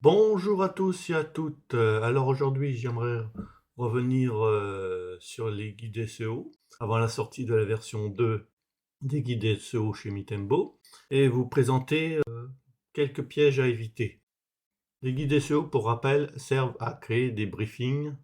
Bonjour à tous et à toutes. Alors aujourd'hui, j'aimerais revenir sur les guides SEO avant la sortie de la version 2 des guides SEO chez Mitembo et vous présenter quelques pièges à éviter. Les guides SEO, pour rappel, servent à créer des briefings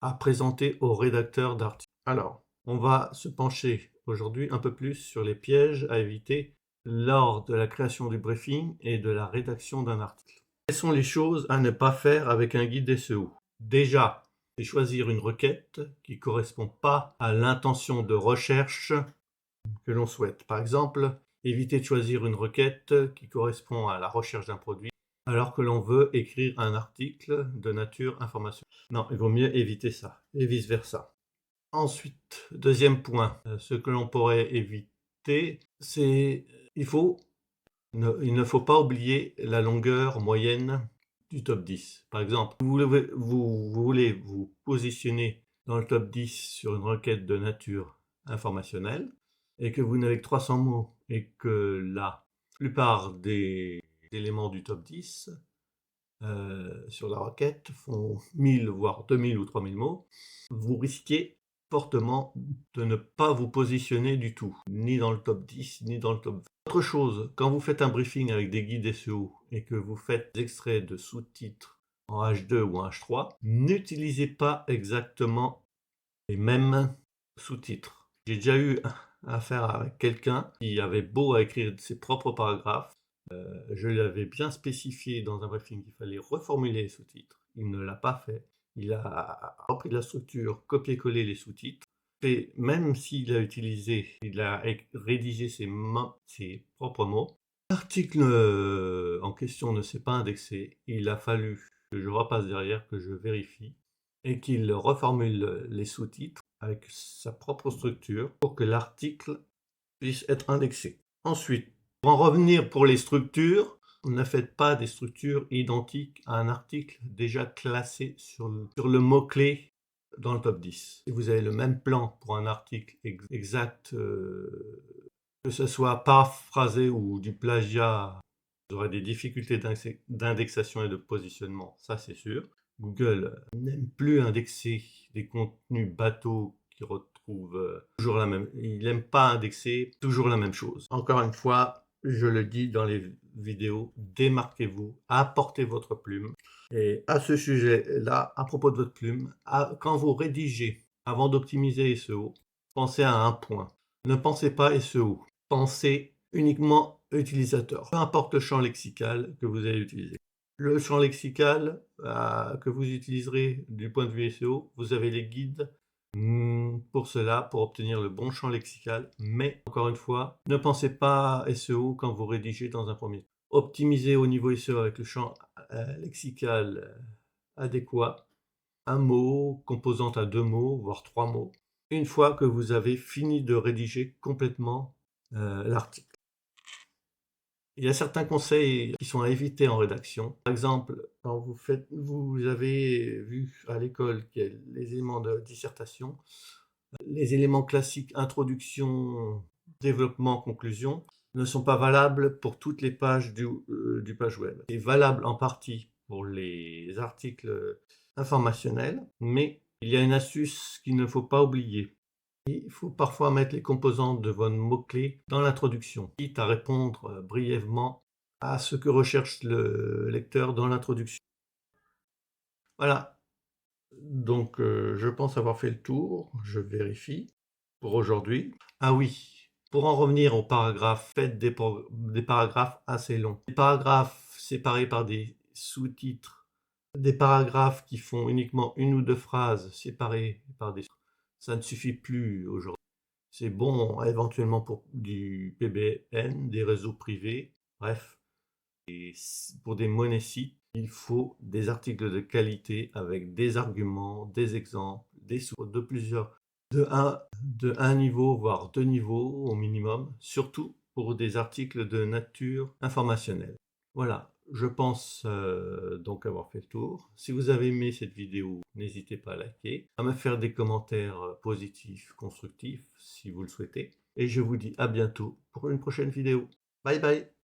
à présenter aux rédacteurs d'articles. Alors, on va se pencher aujourd'hui un peu plus sur les pièges à éviter lors de la création du briefing et de la rédaction d'un article. Quelles sont les choses à ne pas faire avec un guide SEO? Déjà, c'est choisir une requête qui ne correspond pas à l'intention de recherche que l'on souhaite. Par exemple, éviter de choisir une requête qui correspond à la recherche d'un produit alors que l'on veut écrire un article de nature informationnelle. Non, il vaut mieux éviter ça, et vice-versa. Ensuite, deuxième point, ce que l'on pourrait éviter, c'est il ne faut pas oublier la longueur moyenne du top 10. Par exemple, vous voulez vous positionner dans le top 10 sur une requête de nature informationnelle et que vous n'avez que 300 mots et que la plupart des éléments du top 10 sur la requête font 1000 voire 2000 ou 3000 mots, vous risquez fortement de ne pas vous positionner du tout, ni dans le top 10, ni dans le top 20. Autre chose, quand vous faites un briefing avec des guides SEO et que vous faites des extraits de sous-titres en H2 ou en H3, n'utilisez pas exactement les mêmes sous-titres. J'ai déjà eu affaire avec quelqu'un qui avait beau à écrire ses propres paragraphes, je lui avais bien spécifié dans un briefing qu'il fallait reformuler les sous-titres. Il ne l'a pas fait. Il a repris la structure, copié-collé les sous-titres. Et même s'il il a rédigé ses propres mots, l'article en question ne s'est pas indexé. Il a fallu que je repasse derrière, que je vérifie et qu'il reformule les sous-titres avec sa propre structure pour que l'article puisse être indexé. Ensuite, pour en revenir pour les structures, ne faites pas des structures identiques à un article déjà classé sur le mot-clé dans le top 10. Si vous avez le même plan pour un article exact, que ce soit paraphrasé ou du plagiat, vous aurez des difficultés d'indexation et de positionnement, ça c'est sûr. Google n'aime plus indexer des contenus bateaux qui retrouvent toujours la même. Il n'aime pas indexer toujours la même chose. Encore une fois, je le dis dans les vidéos, démarquez-vous, apportez votre plume. Et à ce sujet-là, à propos de votre plume, quand vous rédigez, avant d'optimiser SEO, pensez à un point. Ne pensez pas SEO, pensez uniquement utilisateur. Peu importe le champ lexical que vous allez utiliser. Le champ lexical que vous utiliserez du point de vue SEO, vous avez les guides pour cela, pour obtenir le bon champ lexical. Mais, encore une fois, ne pensez pas SEO quand vous rédigez dans un premier temps. Optimisez au niveau SEO avec le champ lexical adéquat, un mot, composante à 2 mots, voire 3 mots, une fois que vous avez fini de rédiger complètement l'article. Il y a certains conseils qui sont à éviter en rédaction. Par exemple, quand vous avez vu à l'école qu'il y a les éléments de dissertation, les éléments classiques introduction, développement, conclusion ne sont pas valables pour toutes les pages du page web. C'est valable en partie pour les articles informationnels, mais il y a une astuce qu'il ne faut pas oublier. Il faut parfois mettre les composantes de votre mot-clé dans l'introduction, quitte à répondre brièvement à ce que recherche le lecteur dans l'introduction. Voilà, donc je pense avoir fait le tour, je vérifie pour aujourd'hui. Ah oui, pour en revenir aux paragraphes, faites des paragraphes assez longs. Des paragraphes séparés par des sous-titres, des paragraphes qui font uniquement une ou deux phrases séparées par des sous-titres, ça ne suffit plus aujourd'hui. C'est bon éventuellement pour du PBN, des réseaux privés, bref. Et pour des monésites, il faut des articles de qualité avec des arguments, des exemples, des sources de plusieurs, de un niveau, voire 2 niveaux au minimum, surtout pour des articles de nature informationnelle. Voilà, je pense donc avoir fait le tour. Si vous avez aimé cette vidéo, n'hésitez pas à liker, à me faire des commentaires positifs, constructifs, si vous le souhaitez. Et je vous dis à bientôt pour une prochaine vidéo. Bye bye!